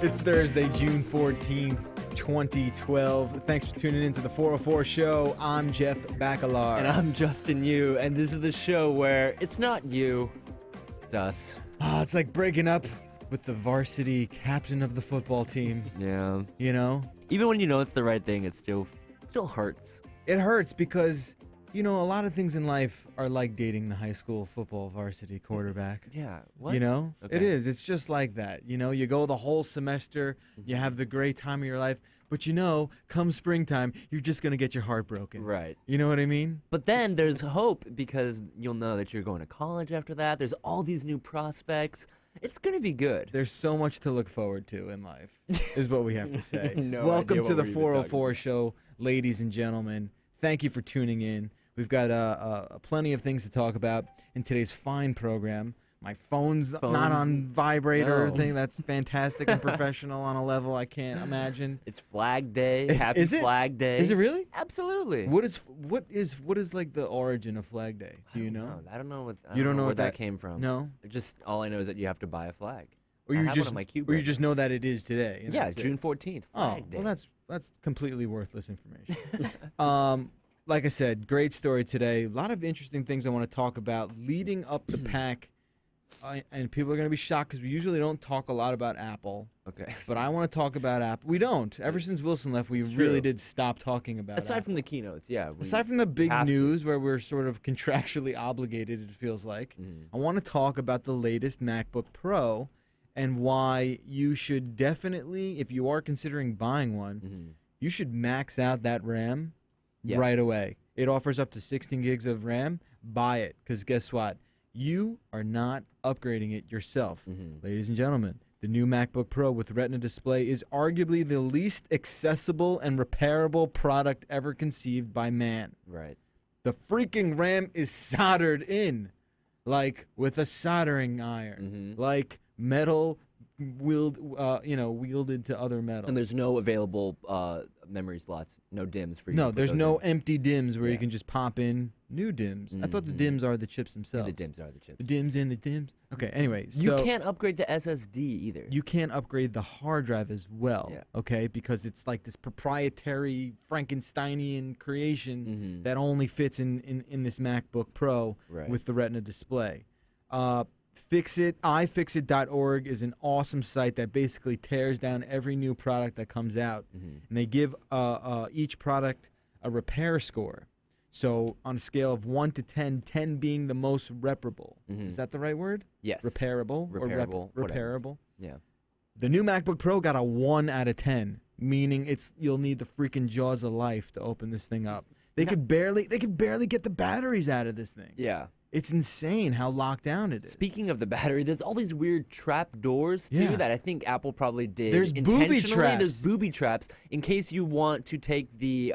It's Thursday, June 14th, 2012. Thanks for tuning in to the 404 Show. I'm Jeff Bacalar. And I'm Justin Yu, and this is the show where it's not you, it's us. Oh, it's like breaking up with the varsity captain of the football team. Yeah. You know? Even when you know it's the right thing, it still hurts. It hurts because, you know, a lot of things in life are like dating the high school football varsity quarterback. Yeah. What? You know? Okay. It is. It's just like that. You know, you go the whole semester, you have the great time of your life, but you know, come springtime, you're just going to get your heart broken. Right. You know what I mean? But then there's hope because you'll know that you're going to college after that. There's all these new prospects. It's going to be good. There's so much to look forward to in life, is what we have to say. No Welcome idea to what the we're even 404 Show, ladies and gentlemen. Thank you for tuning in. We've got plenty of things to talk about in today's fine program. My phone's not on vibrator No. thing. That's fantastic and professional on a level I can't imagine. It's Flag Day. Happy Is it? Flag Day. Is it really? Absolutely. What is like the origin of Flag Day? Do you know? I don't know. You don't know where what that came from. No. Just all I know is that you have to buy a flag. Or I you have just one on my cube or you right just know that it is today. And Yeah, that's it. June 14th, Flag Day. Well, that's completely worthless information. Like I said, great story today. A lot of interesting things I want to talk about leading up the pack. And people are going to be shocked because we usually don't talk a lot about Apple. Okay. But I want to talk about Apple. We don't. Ever since Wilson left, we It's really true. did stop talking about Aside Apple. from the keynotes, yeah. Aside from the big have to. news where we're sort of contractually obligated, it feels like, I want to talk about the latest MacBook Pro and why you should definitely, if you are considering buying one, you should max out that RAM right away. It offers up to 16 gigs of RAM. Buy it, because guess what? You are not upgrading it yourself. Ladies and gentlemen, the new MacBook Pro with Retina Display is arguably the least accessible and repairable product ever conceived by man. Right. The freaking RAM is soldered in, like with a soldering iron, like metal wielded to other metal. And there's no available memory slots, no DIMMs for you. No, to put there's those no in. empty DIMMs where you Yeah. can just pop in new DIMMs. I thought the DIMMs are the chips Yeah, themselves. the DIMMs are the chips. The DIMMs and the DIMMs. Okay, anyway, so You can't upgrade the SSD either. you can't upgrade the hard drive as well, Yeah. okay? Because it's like this proprietary Frankensteinian creation that only fits in this MacBook Pro with the Retina display. iFixit.org is an awesome site that basically tears down every new product that comes out, and they give each product a repair score. So on a scale of 1 to 10, 10 being the most reparable. Is that the right word? Yes. Repairable? Repairable, Or whatever. repairable? Yeah. The new MacBook Pro got a 1 out of 10, meaning you'll need the freaking jaws of life to open this thing up. They could barely get the batteries out of this thing. Yeah. It's insane how locked down it is. Speaking of the battery, there's all these weird trap doors too Yeah. that I think Apple probably did There's booby intentionally. traps. There's booby traps in case you want to take the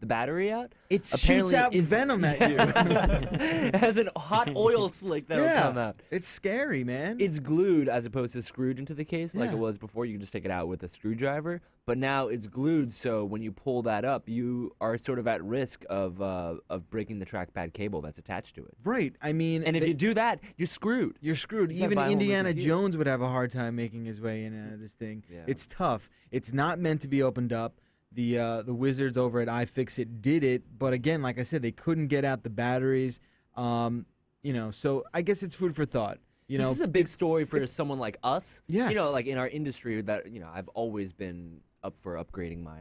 battery out. It shoots Apparently out it's- venom at you. It has a hot oil slick that'll come out. It's scary, man. It's glued as opposed to screwed into the case like Yeah. it was before. You can just take it out with a screwdriver. But now it's glued, so when you pull that up, you are sort of at risk of breaking the trackpad cable that's attached to it. right. I mean, And if you do that, you're screwed. you're screwed. You gotta Even buy a whole new Indiana computer. Jones would have a hard time making his way in and out of this thing. Yeah. It's tough. It's not meant to be opened up. The wizards over at iFixit did it, but again, like I said, they couldn't get out the batteries. So I guess it's food for thought. This is a big story for someone like us. Yes. You know, like in our industry that, I've always been up for upgrading my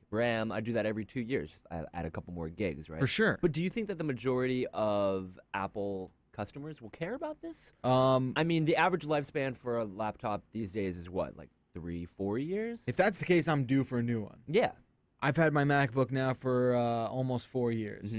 RAM. I do that every 2 years. I add a couple more gigs, right? For sure. But do you think that the majority of Apple customers will care about this? I mean, the average lifespan for a laptop these days is what, like 3-4 years? If that's the case, I'm due for a new one. Yeah. I've had my MacBook now for almost 4 years.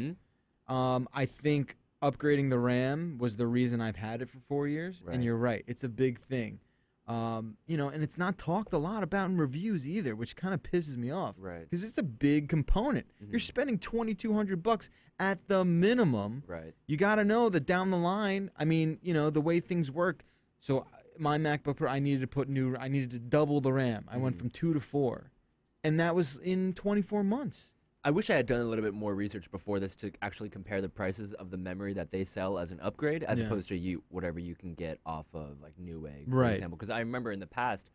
I think upgrading the RAM was the reason I've had it for 4 years. Right. And you're right. It's a big thing. And it's not talked a lot about in reviews either, which kind of pisses me off. Right. Because it's a big component. You're spending $2,200 at the minimum. Right. You got to know that down the line, I mean, the way things work. So my MacBook Pro, I needed to double the RAM. I went from 2 to 4. And that was in 24 months. I wish I had done a little bit more research before this to actually compare the prices of the memory that they sell as an upgrade as opposed to whatever you can get off of like Newegg, for example. Because I remember in the past,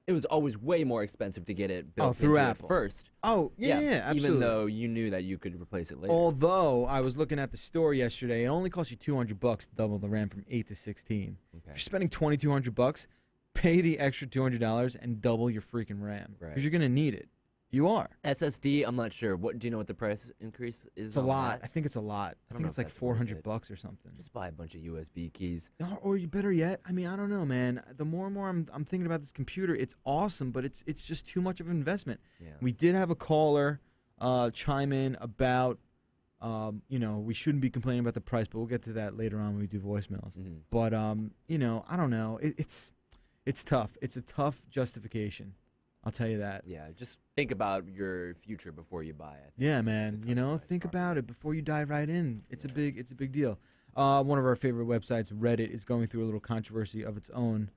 it was always way more expensive to get it built through into Apple it first. Oh, yeah, absolutely. Even though you knew that you could replace it later. Although I was looking at the store yesterday, it only costs you $200 to double the RAM from 8 to 16. Okay. If you're spending $2,200, pay the extra $200 and double your freaking RAM because you're gonna need it. You are. SSD, I'm not sure. What do you know what the price increase is? It's a lot. That? I think it's a lot. I think it's like $400 or something. Just buy a bunch of USB keys. Or you better yet. I mean, I don't know, man. The more and more I'm thinking about this computer, it's awesome, but it's just too much of an investment. Yeah. We did have a caller chime in about we shouldn't be complaining about the price, but we'll get to that later on when we do voicemails. But I don't know. It's tough. It's a tough justification. I'll tell you that. Yeah, just think about your future before you buy it. Yeah, man. Think about it before you dive right in. It's a big deal. One of our favorite websites, Reddit, is going through a little controversy of its own.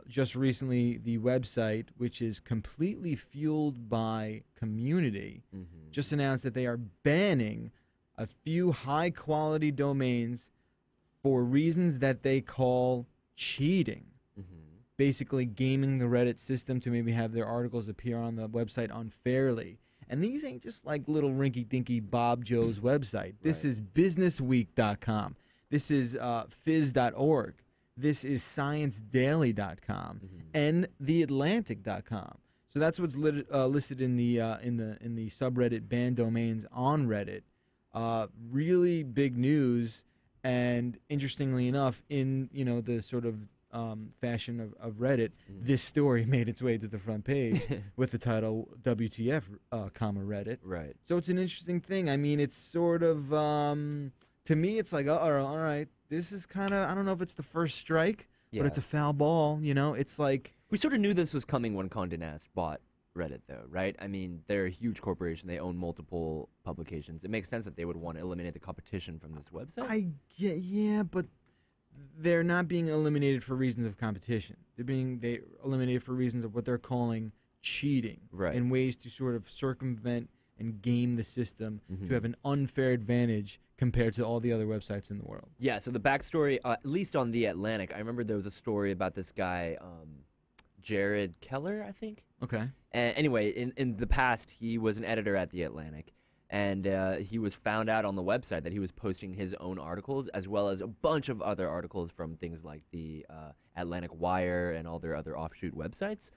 Just recently, the website, which is completely fueled by community, just announced that they are banning a few high-quality domains for reasons that they call cheating. Basically gaming the Reddit system to maybe have their articles appear on the website unfairly. And these ain't just like little rinky-dinky Bob Joe's website. This is businessweek.com. This is phys.org. This is sciencedaily.com and theatlantic.com. So that's what's listed in the subreddit banned domains on Reddit. Really big news, and interestingly enough, in the sort of fashion of Reddit, this story made its way to the front page with the title WTF, Reddit. Right. So it's an interesting thing. I mean, it's sort of, to me, it's like, all right, this is kind of, I don't know if it's the first strike, but it's a foul ball, It's like... We sort of knew this was coming when Condé Nast bought Reddit, though, right? I mean, they're a huge corporation. They own multiple publications. It makes sense that they would want to eliminate the competition from this website. Yeah, but... They're not being eliminated for reasons of competition. They're eliminated for reasons of what they're calling cheating, and ways to sort of circumvent and game the system to have an unfair advantage compared to all the other websites in the world. Yeah, so the backstory, at least on The Atlantic, I remember there was a story about this guy, Jared Keller, I think. Okay. And anyway, in the past, he was an editor at The Atlantic. And he was found out on the website that he was posting his own articles as well as a bunch of other articles from things like the Atlantic Wire and all their other offshoot websites.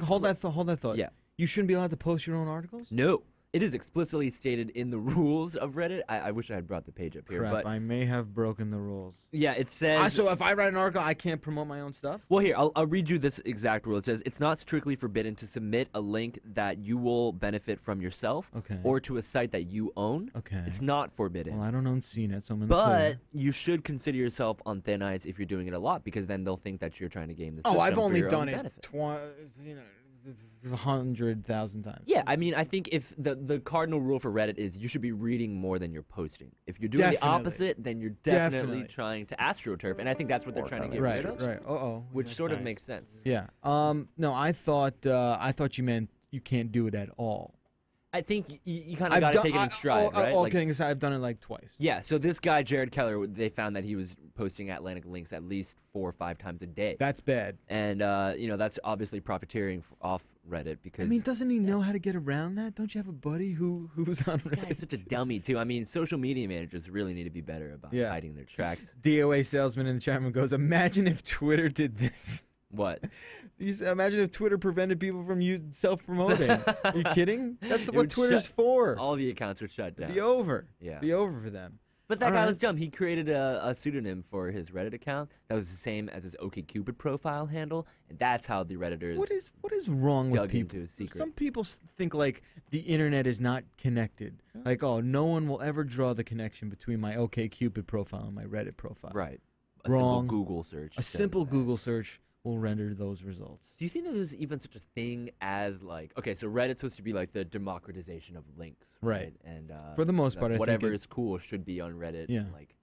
Hold that thought. Yeah. You shouldn't be allowed to post your own articles? No. It is explicitly stated in the rules of Reddit. I wish I had brought the page up here. Crap, but I may have broken the rules. Yeah, it says... So if I write an article, I can't promote my own stuff? Well, here, I'll read you this exact rule. It says, it's not strictly forbidden to submit a link that you will benefit from yourself or to a site that you own. Okay. It's not forbidden. Well, I don't own CNET, so I'm in the clear. But you should consider yourself on thin ice if you're doing it a lot, because then they'll think that you're trying to game the system. Oh, I've only for your done own it benefit. 100,000 times. Yeah, I mean, I think if the cardinal rule for Reddit is you should be reading more than you're posting. If you're doing the opposite, then you're definitely trying to astroturf, and I think that's what they're trying to get rid of. Right. Which sort of makes sense. Yeah. No, I thought you meant you can't do it at all. I think you kind of got to take it in stride, right? All kidding aside, I've done it like twice. Yeah, so this guy, Jared Keller, they found that he was posting Atlantic links at least 4 or 5 times a day. That's bad. And, that's obviously profiteering off Reddit because... I mean, doesn't he know how to get around that? Don't you have a buddy who's on Reddit? This guy's such a dummy, too. I mean, social media managers really need to be better about hiding their tracks. DOA salesman in the chat room goes, imagine if Twitter did this. What? Imagine if Twitter prevented people from self-promoting. Are you kidding? That's what Twitter's for. All the accounts would shut down. Be over. Yeah. Be over for them. But that guy was dumb. He created a pseudonym for his Reddit account that was the same as his OkCupid profile handle, and that's how the Redditors What is wrong with people? Into his secret. Some people think like the internet is not connected. Like, oh, no one will ever draw the connection between my OkCupid profile and my Reddit profile. Right. Wrong. Simple Google search. A simple Google search will render those results. Do you think that there's even such a thing as like, okay, so Reddit's supposed to be like the democratization of links, right? And for the most part, whatever is cool should be on Reddit, like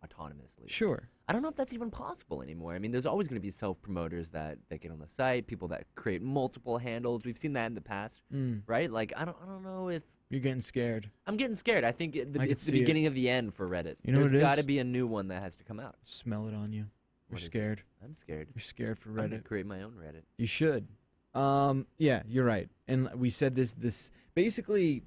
autonomously. Sure. I don't know if that's even possible anymore. I mean, there's always going to be self-promoters that get on the site, people that create multiple handles. We've seen that in the past, right? Like, I don't know if You're getting scared. I'm getting scared. I think I could it's the see it. beginning of the end for Reddit. You know what There's it got to is? be a new one that has to come out. Smell it on you. You're What is it? scared. I'm scared. You're scared for I'm gonna Reddit. create my own Reddit. You should. Yeah, you're right. And we said this basically.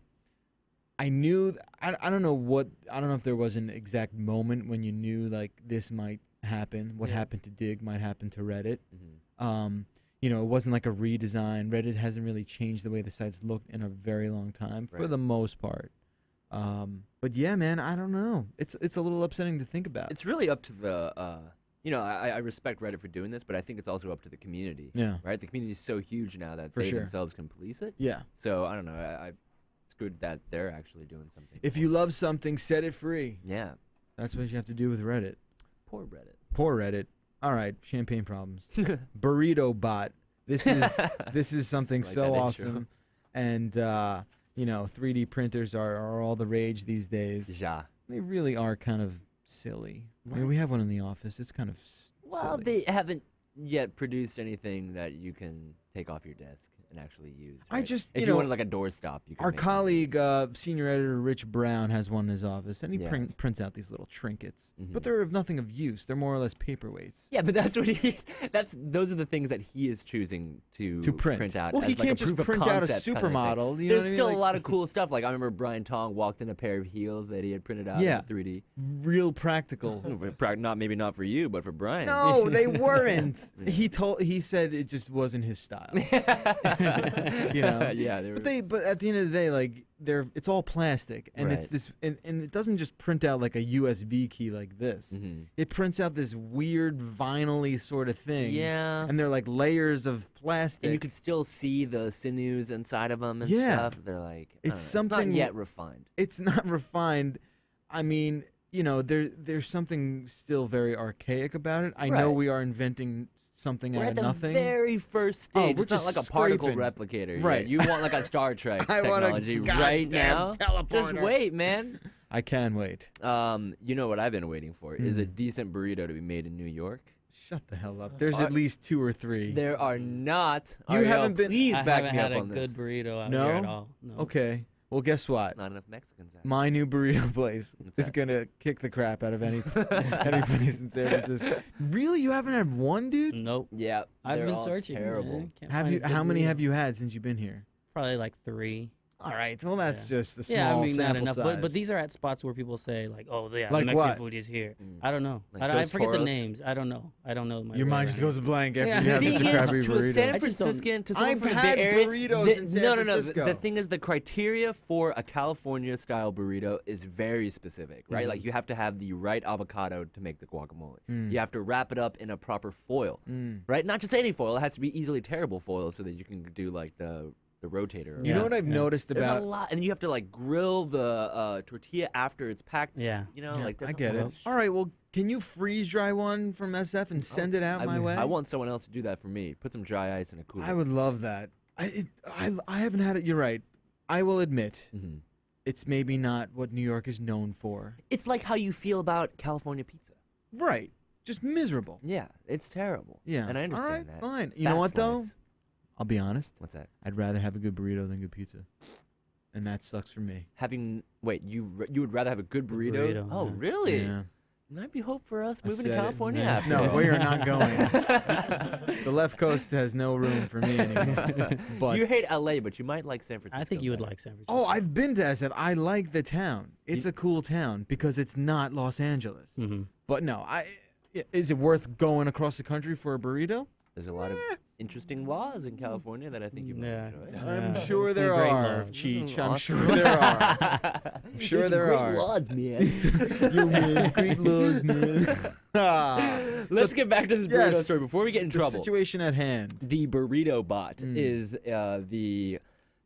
I knew. I don't know if there was an exact moment when you knew like this might happen. What happened to Dig might happen to Reddit. Mm-hmm. You know, it wasn't like a redesign. Reddit hasn't really changed the way the site's looked in a very long time, for the most part. But yeah, man, I don't know. It's a little upsetting to think about. It's really up to the. I respect Reddit for doing this, but I think it's also up to the community. Yeah. Right. The community is so huge now that For they sure. themselves can police it. Yeah. So I don't know. It's good that they're actually doing something. If you love something, set it free. Yeah. That's what you have to do with Reddit. Poor Reddit. Poor Reddit. All right, champagne problems. Burrito bot. This is something Like so that intro. awesome, and 3D printers are all the rage these days. Ja. They really are kind of silly. I mean, we have one in the office. It's kind of Well, silly. they haven't yet produced anything that you can take off your desk and actually use. I right? just, if you you know, wanted like a doorstop, you can. Our make one. colleague, senior editor Rich Brown, has one in his office, and he Yeah. prints out these little trinkets. Mhm. But they're of nothing of use. They're more or less paperweights. Yeah, but that's what those are the things that he is choosing to print out. Well, as he like can't a just proof of print out a concept kind of thing. supermodel. You know There's what I mean? still Like, a lot of cool stuff. Like I remember Brian Tong walked in a pair of heels that he had printed out in 3D. real practical. Maybe not for you, but for Brian. No, they weren't. He said it just wasn't his style. You know. Yeah, But at the end of the day, like it's all plastic, and it's Right. this, and it doesn't just print out like a USB key like this. Mhm. It prints out this weird vinyl-y sort of thing. Yeah. And they're like layers of plastic. And you could still see the sinews inside of them and Yeah. stuff. They're like, I don't know, It's it's something- not yet refined. It's not refined. I mean, there's something still very archaic about it. I know Right. we are inventing something We're out at of the nothing. very first Oh, stage. we're It's not just like a particle scraping. replicator. Right. Yet. You want like a Star Trek I want a technology right now. goddamn Just teleporter. wait, man. I can wait. You know what I've been waiting for is a decent burrito to be made in New York. Shut the hell up. There's at least 2 or 3. There are not. You Ariel, haven't been- Please I back haven't me had up a on good this. burrito out No? here at all. No. Okay. Well, guess what? Not enough Mexicans. Out. My new burrito place What's is that? gonna kick the crap out of any place in San Francisco. Really, you haven't had one, dude? Nope. Yeah, I've they're been all searching. Terrible. Man. Can't Have find you? a good How many burrito. have you had since you've been here? Probably like 3. All right. Well, that's just the small Yeah, I mean not sample enough. size. But these are at spots where people say like, oh yeah, Like the Mexican what? food is here. Mm. I don't know. Like I Dos forget the Toros? names. I don't know. I don't know my. Your way mind just around. goes blank after Yeah. you have The such thing a crappy is, to a burrito. San I just don't- Franciscan, to someone I've from the had Bay Area, burritos in San no. Francisco. The thing is, the criteria for a California-style burrito is very specific, right? Mhm. Like you have to have the right avocado to make the guacamole. Mm. You have to wrap it up in a proper foil, Mm. right? Not just any foil; it has to be easily tearable foil so that you can do like the rotator. You know Yeah, what I've yeah. noticed There's about? a lot, and you have to like grill the tortilla after it's packed. Yeah. You know, Yeah, like there's I a get it. bunch. All right. Well, can you freeze dry one from SF and send it out my way? I want someone else to do that for me. Put some dry ice in a cooler. I would love that. I haven't had it. You're right. I will admit Mhm. it's maybe not what New York is known for. It's like how you feel about California pizza. Right. Just miserable. Yeah, it's terrible. Yeah. and I understand All right, that. fine. You know what Fat though? slice. I'll be honest. What's that? I'd rather have a good burrito than good pizza, and that sucks for me. You would rather have a good burrito? burrito, Oh, yeah. really? Yeah. Might be hope for us I moving to said it. California. No, after no, all. we are not going. The left coast has no room for me anymore. But You hate LA, but you might like San Francisco. I think you would better. like San Francisco. oh, I've been to SF. I like the town. It's a cool town because it's not Los Angeles. Mm-hmm. But no, is it worth going across the country for a burrito? There's a lot of interesting laws in California that I think you might Yeah. enjoy. I'm Yeah, sure some there great are, laws. Cheech. Mm, I'm awesome. sure there are. I'm sure there great are. laws, man. Yo, man, great laws, man. Let's get back to this burrito yes, story before we get in the trouble. situation at hand. The burrito bot Mm. is the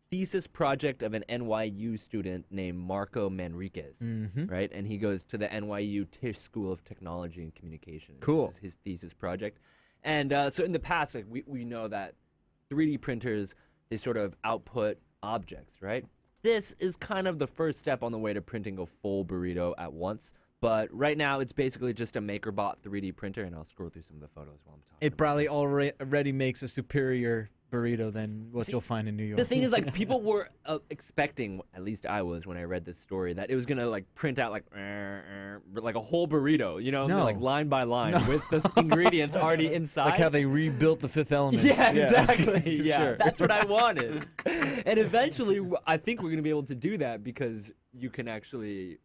thesis project of an NYU student named Marco Manriquez, Mm-hmm. right? And he goes to the NYU Tisch School of Technology and Communication. Cool. This is his thesis project. And so in the past, like we know that 3D printers, they sort of output objects, right? This is kind of the first step on the way to printing a full burrito at once. But right now, it's basically just a MakerBot 3D printer, and I'll scroll through some of the photos while I'm talking. It about probably this. already makes a superior burrito than what See, you'll find in New York. The thing is, like, people were expecting, at least I was when I read this story, that it was gonna like print out like a whole burrito, you know, No. like line by line No. with the ingredients already inside. Like how they rebuilt the Fifth Element. Yeah, exactly. Sure. Yeah, that's what I wanted. And eventually, I think we're gonna be able to do that because you can actually,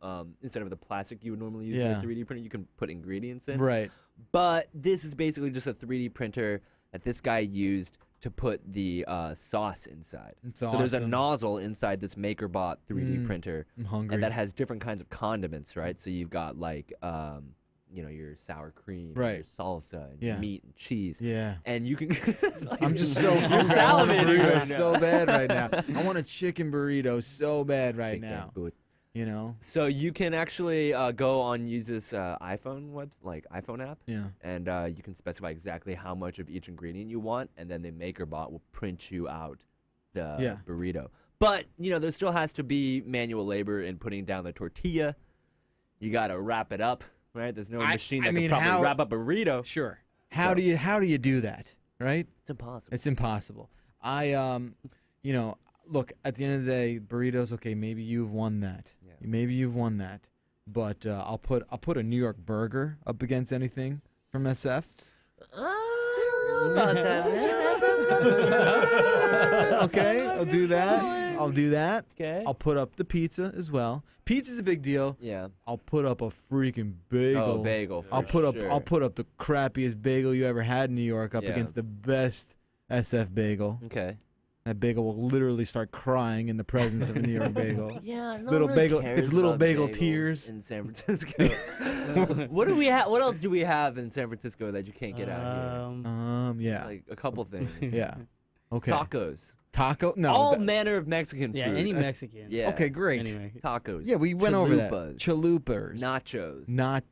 instead of the plastic you would normally use in Yeah. a 3D printer, you can put ingredients in. Right. But this is basically just a 3D printer that this guy used to put the sauce inside. It's So there's a awesome. nozzle inside this MakerBot 3D printer, I'm hungry. and that has different kinds of condiments, right? So you've got like, your sour cream, and Right. your salsa, and Yeah. your meat and cheese, Yeah. and you can. I'm just so You're hungry. I want a salivating burrito right now. so bad right now. I want a chicken burrito so bad right Shake that now. boot. You know? So you can actually go on use this iPhone app, Yeah. and you can specify exactly how much of each ingredient you want, and then the MakerBot will print you out the Yeah. burrito. But there still has to be manual labor in putting down the tortilla. You gotta wrap it up, right? There's no machine that can probably wrap up a burrito. Sure. How So- do you do that? Right? It's impossible. It's impossible. Look, at the end of the day, burritos, okay, maybe you've won that. Yeah. Maybe you've won that. But I'll put a New York burger up against anything from SF. I don't know about that, man. Okay, I'll do that. Okay. I'll put up the pizza as well. Pizza's a big deal. Yeah. I'll put up a freaking bagel. Oh, bagel. For I'll put sure. up the crappiest bagel you ever had in New York up Yeah. against the best SF bagel. Okay. That bagel will literally start crying in the presence of a New York bagel. Yeah, no Little one really bagel- cares it's little about bagel bagels tears. in San Francisco. What do we have? What else do we have in San Francisco that you can't get out here? Yeah. Like a couple things. Yeah. Okay. Tacos. Taco? No. All th- manner of Mexican food. Yeah, any Mexican. Yeah. Okay, great. Anyway. Tacos. Yeah, we went over that. Chalupas. Chalupas. Nachos. not,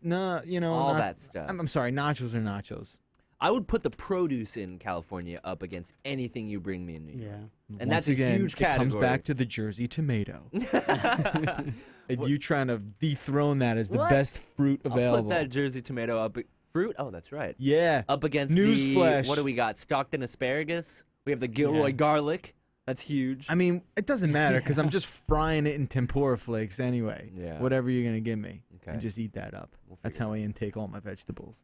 all that stuff. I'm sorry, nachos are nachos. I would put the produce in California up against anything you bring me in New York. Yeah. And Once that's a again, huge it comes category. back to the Jersey tomato. And you trying to dethrone that as the What? best fruit I'll available. put that Jersey tomato up. Fruit? Oh, that's right. Yeah. Up against Newsflash. what do we got? Stockton asparagus. We have the Gilroy Yeah. garlic. That's huge. I mean, it doesn't matter because I'm just frying it in tempura flakes anyway. Yeah. Whatever you're going to give me. Okay. And just eat that up. We'll That's figure how I intake all my vegetables.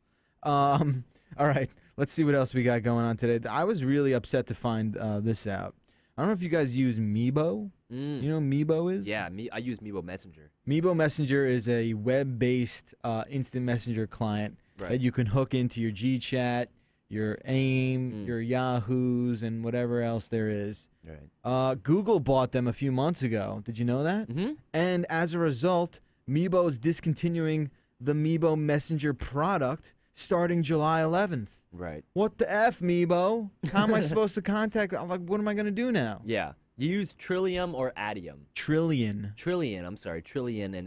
All right. Let's see what else we got going on today. I was really upset to find this out. I don't know if you guys use Meebo. Mm. You know what Meebo is? Yeah, I use Meebo Messenger. Meebo Messenger is a web-based instant messenger client Right. that you can hook into your GChat, your AIM, your Yahoos, and whatever else there is. Right. Google bought them a few months ago. Did you know that? Mm-hmm. And as a result, Meebo is discontinuing the Meebo Messenger product starting July 11th. Right. What the F, Meebo? How am I supposed to contact? I'm like, what am I going to do now? Yeah. You use Trillium or Adium? Trillion. Trillion and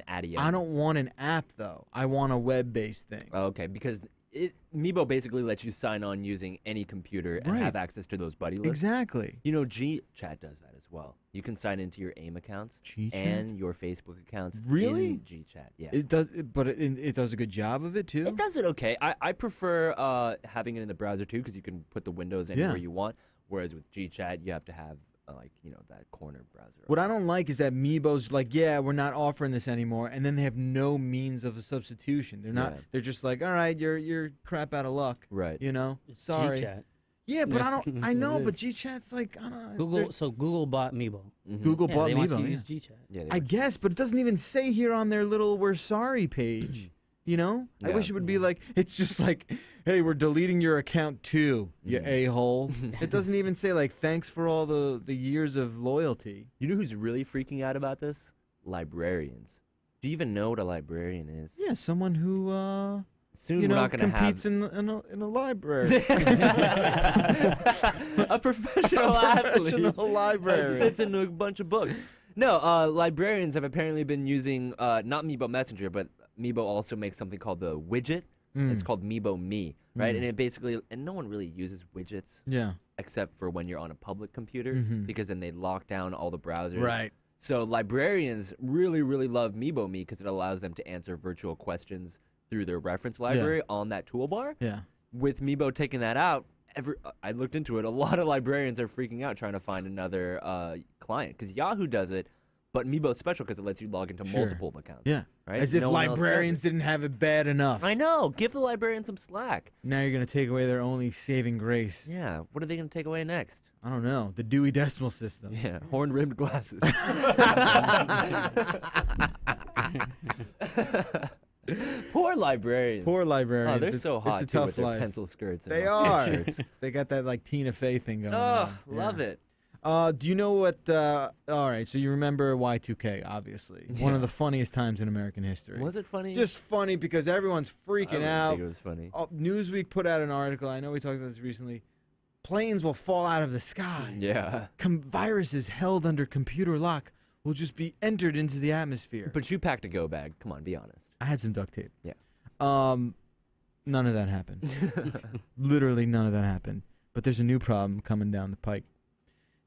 Adium. I don't want an app, though. I want a web-based thing. Oh, okay, because Meebo basically lets you sign on using any computer and Right. have access to those buddy lists. Exactly. You know, GChat does that as well. You can sign into your AIM accounts GChat? and your Facebook accounts Really? in GChat. Yeah. It does, but it does a good job of it, too? It does it okay. I prefer having it in the browser too because you can put the windows anywhere Yeah. you want. Whereas with GChat, you have to have that corner browser. What I don't like is that Meebo's like, yeah, we're not offering this anymore, and then they have no means of a substitution. They're not. Yeah. They're just like, all right, you're crap out of luck. Right. You know. It's Sorry. GChat. Yeah, but I That's- don't. that's I what know, it but is. GChat's like, I don't know. Google. there's- So Google bought Meebo. Mhm. Google Yeah, bought they want you Meebo. to Yeah. use GChat. Yeah, I guess, but it doesn't even say here on their little "we're sorry" page. You know, I Yeah. wish it would be like, it's just like, hey, we're deleting your account too, you Mhm. a-hole. It doesn't even say like, thanks for all the years of loyalty. You know who's really freaking out about this? Librarians. Do you even know what a librarian is? Yeah, someone who Soon you we're know, not going to have competes in a library. a professional athlete Professional that library. sits in a bunch of books. No, librarians have apparently been using not Meebo Messenger, but Meebo also makes something called the widget. It's called Meebo Me, right? And it basically, and no one really uses widgets Yeah. except for when you're on a public computer Mhm. because then they lock down all the browsers. Right. So librarians really, really love Meebo Me because it allows them to answer virtual questions through their reference library on that toolbar. Yeah. With Meebo taking that out, I looked into it. A lot of librarians are freaking out trying to find another client because Yahoo does it, but Meebo's special because it lets you log into Sure. multiple accounts. Yeah. Right? As if No one else does librarians it. didn't have it bad enough. I know. Give the librarian some slack. Now you're going to take away their only saving grace. Yeah. What are they going to take away next? I don't know. The Dewey Decimal System. Yeah. Horn-rimmed glasses. Poor librarians. Poor librarians. Oh, they're It's- so hot it's a too tough with their life. pencil skirts. And They their are. shirts. They got that like Tina Fey thing going Oh, on. love Yeah. it. Do you know what? All right, so you remember Y2K, obviously. One Yeah. of the funniest times in American history. Was it funny? Just funny because everyone's I freaking didn't out. think it was funny. Oh, Newsweek put out an article. I know we talked about this recently. Planes will fall out of the sky. Yeah. Viruses held under computer lock will just be entered into the atmosphere. But you packed a go bag. Come on, be honest. I had some duct tape. Yeah. None of that happened. Literally none of that happened. But there's a new problem coming down the pike.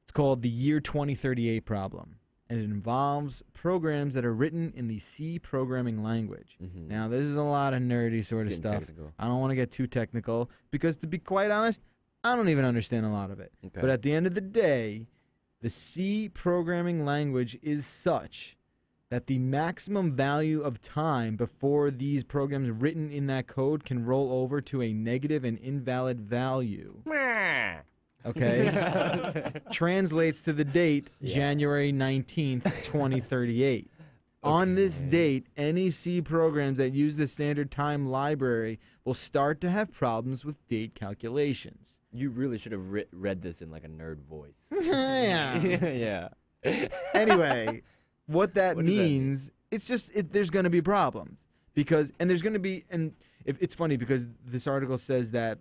It's called the year 2038 problem, and it involves programs that are written in the C programming language. Mhm. Now, this is a lot of nerdy sort of It's stuff. getting technical. I don't want to get too technical because, to be quite honest, I don't even understand a lot of it. Okay. But at the end of the day, the C programming language is such that the maximum value of time before these programs written in that code can roll over to a negative and invalid value. Okay? Translates to the date Yeah. January 19th, 2038. On this Okay. date, any C programs that use the standard time library will start to have problems with date calculations. You really should have read this in like a nerd voice. Yeah. Yeah. Anyway, what that What does that mean? means, it's just there's going to be problems because there's going to be it's funny because this article says that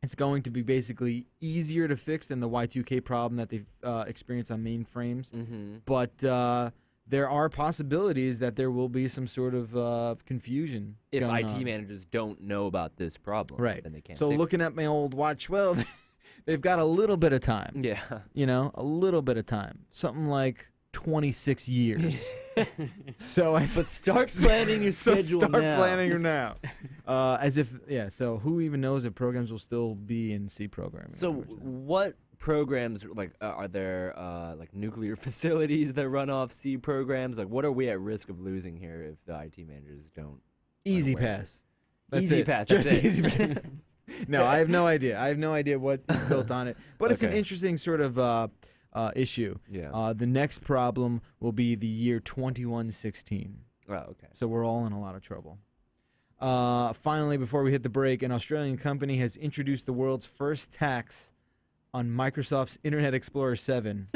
it's going to be basically easier to fix than the Y2K problem that they've experienced on mainframes, Mm-hmm. but there are possibilities that there will be some sort of confusion If going IT on. managers don't know about this problem, Right. then they can't. So fix looking at my old watch, well, they've got a little bit of time. it. Yeah. You know, a little bit of time, something like 26 years. So I But start planning your so schedule start now. planning her now. As if so who even knows if programs will still be in C programming? So what programs like are there like nuclear facilities that run off C programs? Like what are we at risk of losing here if the IT managers don't? Easy unaware of pass. this? That's Easy it. pass. Just That's it. easy pass. No, I have no idea. I have no idea what is built on it. But it's an Okay. interesting sort of issue. Yeah. The next problem will be the year 2116. Oh, okay. So we're all in a lot of trouble. Finally, before we hit the break, an Australian company has introduced the world's first tax on Microsoft's Internet Explorer 7.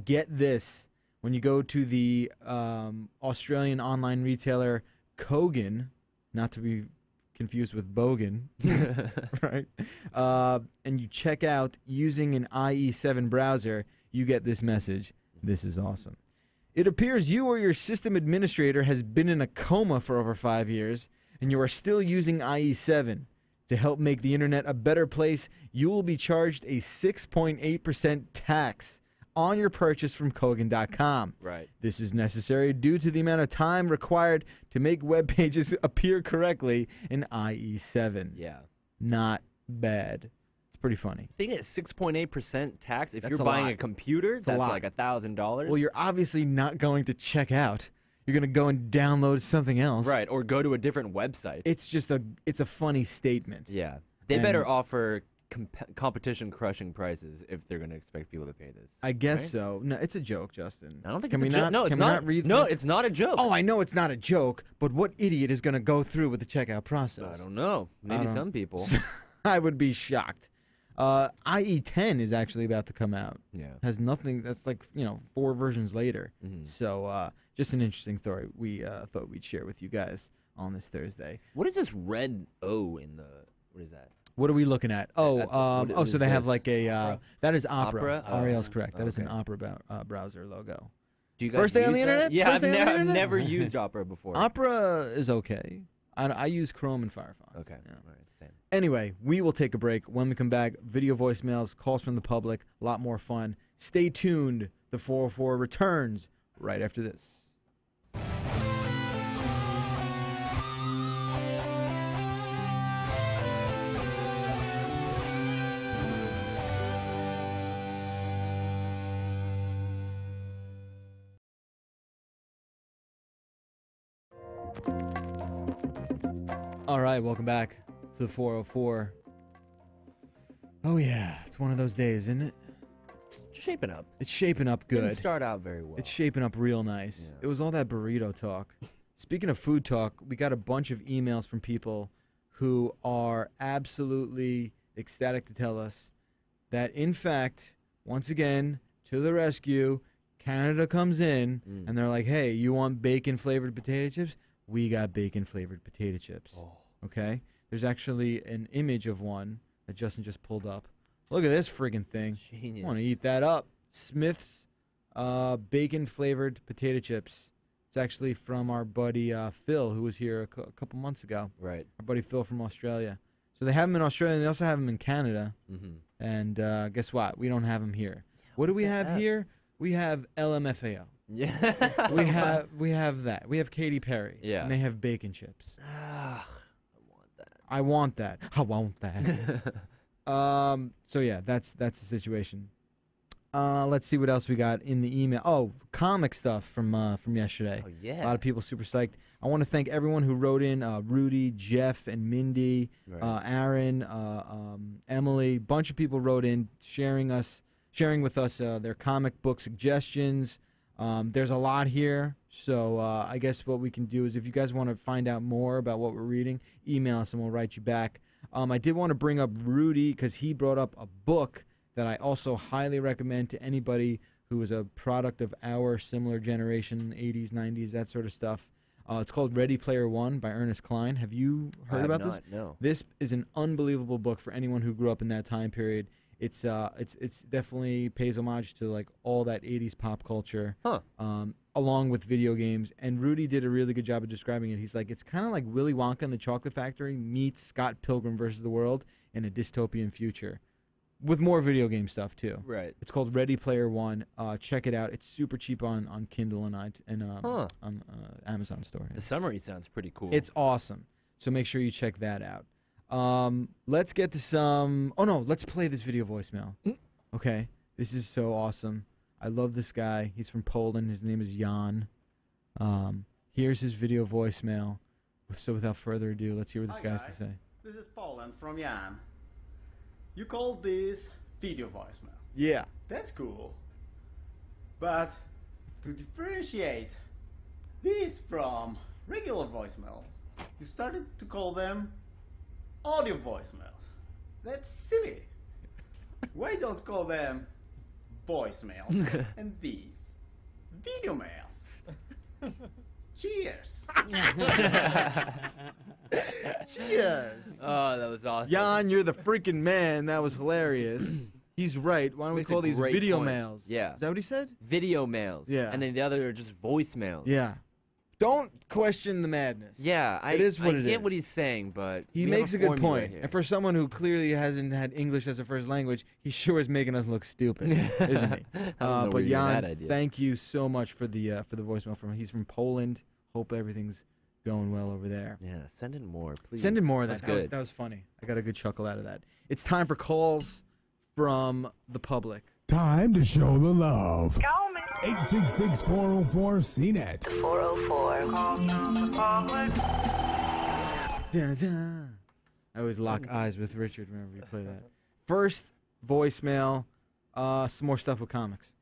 Get this. When you go to the Australian online retailer Kogan, not to be confused with Bogan, right? And you check out using an IE7 browser, you get this message. This is awesome. It appears you or your system administrator has been in a coma for over 5 years, and you are still using IE7. To help make the internet a better place, you will be charged a 6.8% tax on your purchase from Kogan.com. Right. This is necessary due to the amount of time required to make web pages appear correctly in IE7. Yeah. Not bad. It's pretty funny. Thing is, 6.8% tax. If That's you're a buying lot. a computer, a that's lot. like $1,000. Well, you're obviously not going to check out. You're going to go and download something else. right, or go to a different website. It's just it's a funny statement. Yeah. They And- better offer competition crushing prices if they're going to expect people to pay this. I guess right? so. No, it's a joke, Justin. I don't think Can it's we a joke. not? No, it's can we not. not read No, through- it's not a joke. Oh, I know it's not a joke, but what idiot is going to go through with the checkout process? I don't know. Maybe don't- some people. I would be shocked. IE10 is actually about to come out. Yeah. Has nothing. That's like 4 versions later. Mhm. So just an interesting story we thought we'd share with you guys on this Thursday. What is this red O in the? What is that? What are we looking at? that's what So is they have this? like a Opera? that is Opera. Opera? Ariel's correct. That is an okay. Opera browser logo. Do you guys First day on use the that? internet? Yeah, First day on the I've internet? never used Opera before. Opera is okay. I use Chrome and Firefox. Okay. Yeah. All right. Same. Anyway, we will take a break. When we come back, video voicemails, calls from the public, a lot more fun. Stay tuned. The 404 returns right after this. All right, welcome back to the 404. Oh, yeah. It's one of those days, isn't it? It's shaping up. It's shaping up good. Didn't start out very well. It's shaping up real nice. Yeah. It was all that burrito talk. Speaking of food talk, we got a bunch of emails from people who are absolutely ecstatic to tell us that, in fact, once again, to the rescue, Canada comes in, and they're like, hey, you want bacon-flavored potato chips? We got bacon-flavored potato chips. Oh. Okay? There's actually an image of one that Justin just pulled up. Look at this friggin' thing. Genius. I want to eat that up. Smith's bacon-flavored potato chips. It's actually from our buddy Phil, who was here a couple months ago. Right. Our buddy Phil from Australia. So they have them in Australia, and they also have them in Canada. And guess what? We don't have them here. What do we have here? We have LMFAO. Yeah. we have that. We have Katy Perry. Yeah. And they have bacon chips. I want that. I want that. I want that. So yeah, that's the situation. Let's see what else we got in the email. Oh, comic stuff from yesterday. Oh yeah. A lot of people super psyched. I want to thank everyone who wrote in. Rudy, Jeff, and Mindy, Right. Aaron, Emily. Bunch of people wrote in sharing with us their comic book suggestions. There's a lot here, so I guess what we can do is if you guys want to find out more about what we're reading, email us and we'll write you back. I did want to bring up Rudy because he brought up a book that I also highly recommend to anybody who is a product of our similar generation, 80s, 90s, that sort of stuff. It's called Ready Player One by Ernest Cline. Have you heard about this? No. This is an unbelievable book for anyone who grew up in that time period. It's definitely pays homage to like all that 80s pop culture, along with video games. And Rudy did a really good job of describing it. He's like, it's kind of like Willy Wonka and the Chocolate Factory meets Scott Pilgrim versus the World in a dystopian future, with more video game stuff too. Right. It's called Ready Player One. Check it out. It's super cheap on Kindle and on Amazon store. The summary sounds pretty cool. It's awesome. So make sure you check that out. Let's get to some. Oh no, let's play this video voicemail. Okay, this is so awesome. I love this guy. He's from Poland. His name is Jan. Here's his video voicemail. So without further ado, let's hear what this guy has to say. This is Poland from Jan. You called this video voicemail. Yeah. That's cool. But to differentiate these from regular voicemails, you started to call them audio voicemails. That's silly. Why don't call them voicemails and these video mails? Cheers. Cheers. Oh, that was awesome. Jan, you're the freaking man. That was hilarious. He's right. Why don't we Makes a call these great video point. mails? Yeah. Is that what he said? Video mails. Yeah. And then the other are just voicemails. Yeah. Don't question the madness. Yeah, It is what I it get what is. he's saying, but He we have makes a good formula point. here. And for someone who clearly hasn't had English as a first language, he sure is making us look stupid, isn't he? I don't know where But you got Jan, that idea. thank you so much for the voicemail from. He's from Poland. Hope everything's going well over there. Yeah, send in more, please. Send in more of that. That's good. That was funny. I got a good chuckle out of that. It's time for calls from the public. Time to show the love. Call me. 866-404-CNET. 404. Dun, dun. I always lock eyes with Richard whenever you play that. First voicemail, some more stuff with comics.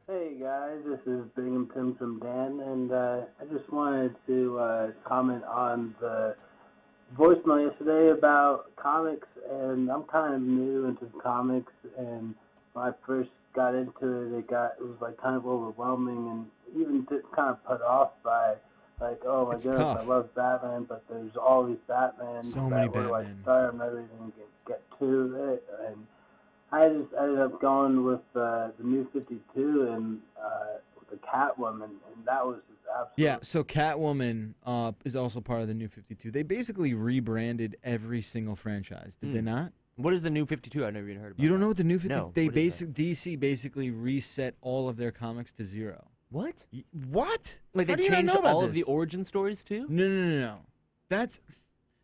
Hey guys, this is Big and Pim from Dan, and I just wanted to comment on the voicemail yesterday about comics, and I'm kind of new into comics, and when I first got into it, it was like kind of overwhelming, and even kind of put off by like, oh my It's goodness, tough. I love Batman, but there's all these Batman. So many where do I Batman. start? I'm never even get to it, and I just ended up going with the New 52 and with the Catwoman, and that was just absolutely. Yeah, so Catwoman is also part of the New 52. They basically rebranded every single franchise, did they not? What is the new 52? I've never even heard about You don't that. know what the New 52? No, They what is that? DC basically reset all of their comics to zero. What? What? Like How they do you not changed know about all of the this? origin stories too? No. That's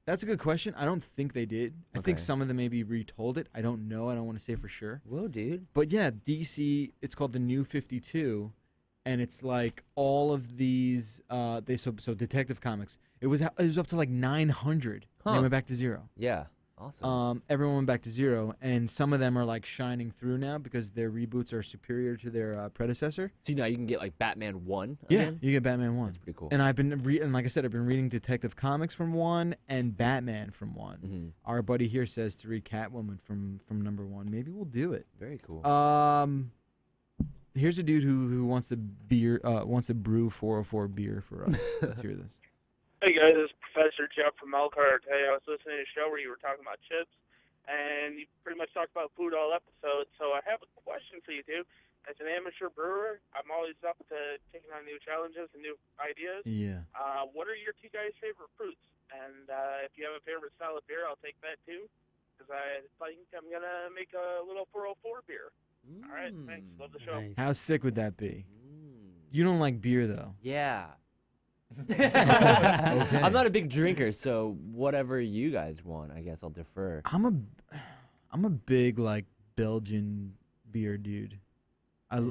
a good question. I don't think they did. I think Okay. some of them maybe retold it. I don't know. I don't want to say for sure. Whoa, dude. But yeah, DC, it's called the New 52, and it's like all of these. So Detective Comics. It was up to like 900. Huh. And they went back to 0. Yeah. Awesome. Everyone went back to 0, and some of them are like shining through now because their reboots are superior to their predecessor. So now you can get like Batman 1 Yeah, again? you get Batman 1. That's pretty cool. And I've been and like I said, I've been reading Detective Comics from 1 and Batman from 1. Mm-hmm. Our buddy here says to read Catwoman from number 1. Maybe we'll do it. Very cool. Here's a dude who wants to brew 404 beer for us. Let's hear this. Hey guys, this is Professor Jeff from Elkhart. Hey, I was listening to a show where you were talking about chips, and you pretty much talked about food all episode. So I have a question for you, dude. As an amateur brewer, I'm always up to taking on new challenges and new ideas. Yeah. What are your two guys' favorite fruits? And if you have a favorite style of beer, I'll take that too, because I think I'm gonna make a little 404 beer. All right, thanks. Love the show. Nice. How sick would that be? You don't like beer though. Yeah. Okay. I'm not a big drinker, so whatever you guys want, I guess I'll defer. I'm a big like Belgian beer dude.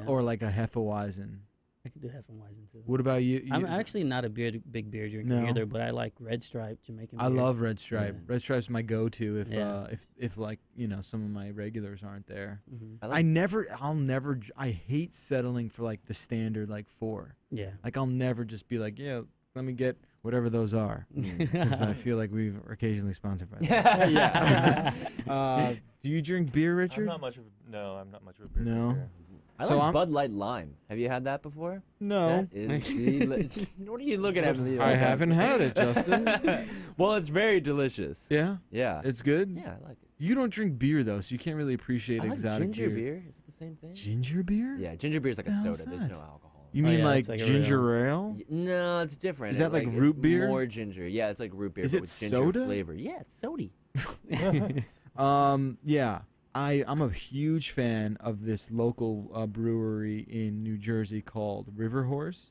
Or like a Hefeweizen. I can do Hefeweizen too. What about you? I'm actually not a big beer drinker No. either, but I like Red Stripe Jamaican beer. I love Red Stripe. Yeah. Red Stripe's my go-to Yeah. if like some of my regulars aren't there. Mm-hmm. I hate settling for like the standard like 4. Yeah. Like I'll never just be like, yeah, let me get whatever those are. Because I feel like we've occasionally sponsored by that. Yeah. Do you drink beer, Richard? I'm not much of a beer No. drinker. I So like I'm- Bud Light Lime. Have you had that before? No. That is what are you looking at me? I like that haven't for? had it, Justin. Well, it's very delicious. Yeah? Yeah. It's good? Yeah, I like it. You don't drink beer, though, so you can't really appreciate I like exotic ginger beer. Is it the same thing? Ginger beer? Yeah, ginger beer is like a hell's soda. There's that? no alcohol. You Oh, mean yeah, like it's like a ginger ale? No, it's different. Is that like it's root beer? More ginger. Yeah, it's like root beer, Is but it with ginger soda? flavor. Yeah, it's sody. Yeah. I'm a huge fan of this local brewery in New Jersey called River Horse,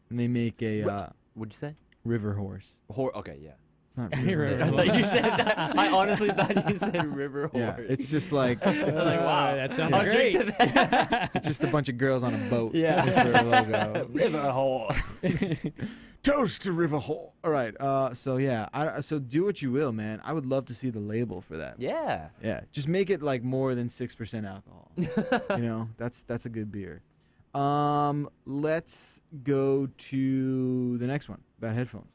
and they make a What'd you say? River Horse. Okay, yeah. It's not River River I Horse. thought you said that. I honestly thought you said river horse. Yeah, it's just like it's Like, just, wow, that sounds I'll great. drink to that. it's just a bunch of girls on a boat. Yeah. with their logo. River horse. Toast to River Horse. All right. So yeah. So do what you will, man. I would love to see the label for that. Yeah. Yeah. Just make it like more than 6% alcohol. That's a good beer. Let's go to the next one about headphones.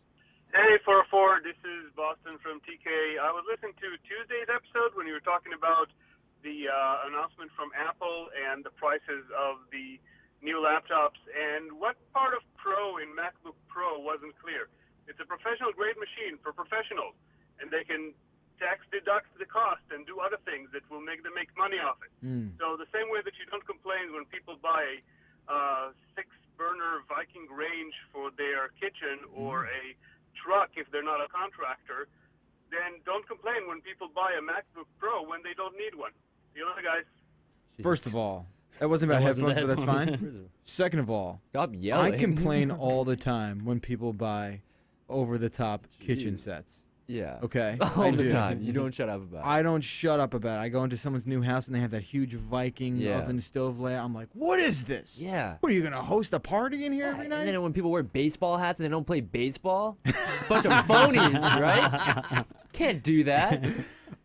Hey, 404, this is Boston from TK. I was listening to Tuesday's episode when you were talking about the announcement from Apple and the prices of the new laptops, and what part of Pro in MacBook Pro wasn't clear. It's a professional-grade machine for professionals, and they can tax deduct the cost and do other things that will make them make money off it. So the same way that you don't complain when people buy a 6-burner Viking range for their kitchen or a truck if they're not a contractor, then don't complain when people buy a MacBook Pro when they don't need one. See you later, guys. First of all, that wasn't about That wasn't headphones, the but that's headphones. fine. Second of all, Stop yelling. I complain all the time when people buy over-the-top kitchen Jeez. sets. Yeah. Okay? All I the do. time. You don't shut up about it. I don't shut up about it. I go into someone's new house and they have that huge Viking Yeah. oven stove layout. I'm like, what is this? Yeah. What, are you going to host a party in here every And night? then when people wear baseball hats and they don't play baseball, bunch of phonies, right? Can't do that.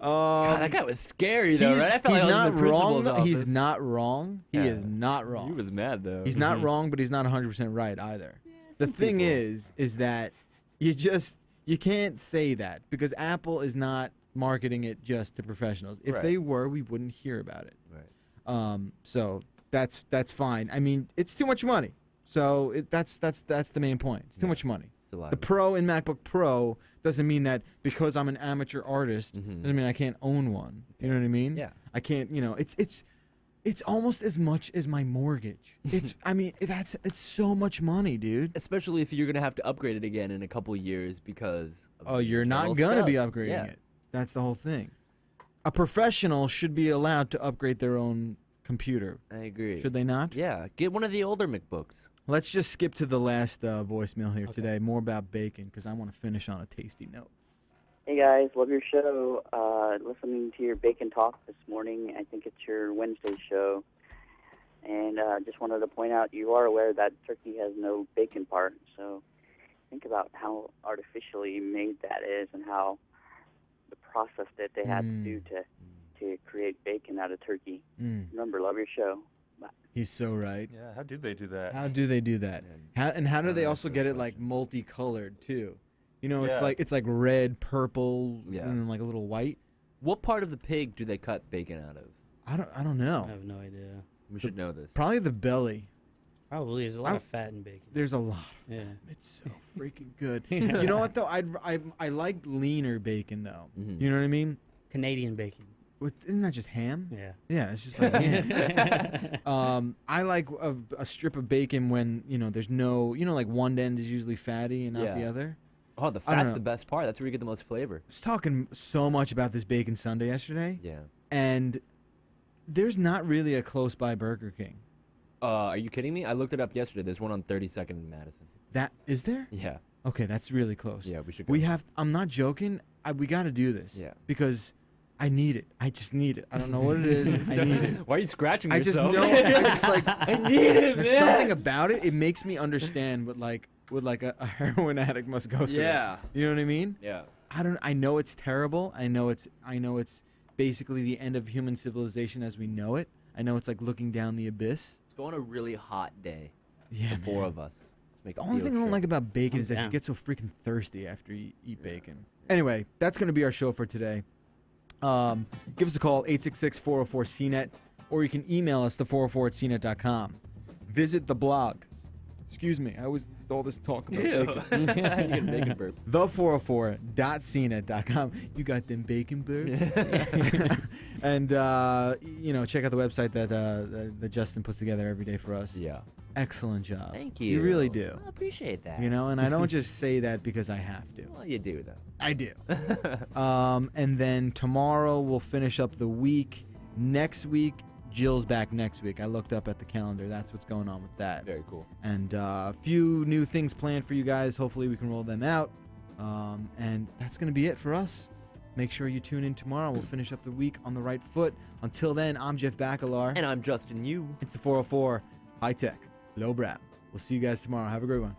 God, that guy was scary though, right? I felt like I was not in the principal's wrong. office. He's not wrong. He Yeah. is not wrong. He was mad though. He's not wrong, but he's not 100% right either. The thing people. is that you can't say that because Apple is not marketing it just to professionals. If Right. they were, we wouldn't hear about it. Right. So that's fine. I mean, it's too much money. So that's the main point. It's too Yeah. much money. It's a lot. The Pro in MacBook Pro doesn't mean that because I'm an amateur artist doesn't mean I can't own one. You know what I mean? Yeah. I can't. It's almost as much as my mortgage. It's it's so much money, dude. Especially if you're gonna have to upgrade it again in a couple years because. Of the You're not internal gonna be stuff. upgrading Yeah. it. That's the whole thing. A professional should be allowed to upgrade their own computer. I agree. Should they not? Yeah. Get one of the older MacBooks. Let's just skip to the last voicemail here today. More about bacon because I want to finish on a tasty note. Hey guys, love your show. Listening to your bacon talk this morning. I think it's your Wednesday show. And just wanted to point out, you are aware that turkey has no bacon part, so think about how artificially made that is and how the process that they had to do to create bacon out of turkey. Remember, love your show. Bye. He's so right. Yeah, how do they do that? How do they do that? How do they also get it like multicolored too? You know, it's like red, purple, and like a little white. What part of the pig do they cut bacon out of? I don't know. I have no idea. We should know this. Probably the belly. Probably. There's a lot of fat in bacon. There's a lot. It's so freaking good. You know what though? I like leaner bacon though. You know what I mean? Canadian bacon. Isn't that just ham? Yeah. Yeah, it's just like ham. I like a strip of bacon when there's no like one end is usually fatty and not the other. Oh, the fat's the best part. That's where you get the most flavor. I was talking so much about this bacon sundae yesterday. Yeah. And there's not really a close by Burger King. Are you kidding me? I looked it up yesterday. There's one on 32nd in Madison. That is there? Yeah. Okay, that's really close. Yeah, we should go. We have. I'm not joking. We got to do this. Yeah. Because I need it. I just need it. I don't know what it is. I need it. Why are you scratching I yourself? just know. I just like. I need it. There's something about it. It makes me understand what a heroin addict must go through. Yeah. You know what I mean? Yeah. I know it's terrible. I know it's basically the end of human civilization as we know it. I know it's like looking down the abyss. Let's go on a really hot day. Yeah, the four of us. Let's make the only thing I don't like about bacon is that you get so freaking thirsty after you eat bacon. Anyway, that's going to be our show for today. Give us a call, 866-404-CNET, or you can email us, the404@cnet.com. Visit the blog. Excuse me, I was all this talk about bacon. Bacon burps. The404.cnet.com. You got them bacon burps? And, check out the website that Justin puts together every day for us. Yeah. Excellent job. Thank you. You really do. I appreciate that. And I don't just say that because I have to. Well, you do, though. I do. And then tomorrow we'll finish up the week. Next week, Jill's back next week. I looked up at the calendar. That's what's going on with that. Very cool. And a few new things planned for you guys. Hopefully we can roll them out. And that's going to be it for us. Make sure you tune in tomorrow. We'll finish up the week on the right foot. Until then, I'm Jeff Bacalar. And I'm Justin Yu. It's the 404 High Tech, Low Brow. We'll see you guys tomorrow. Have a great one.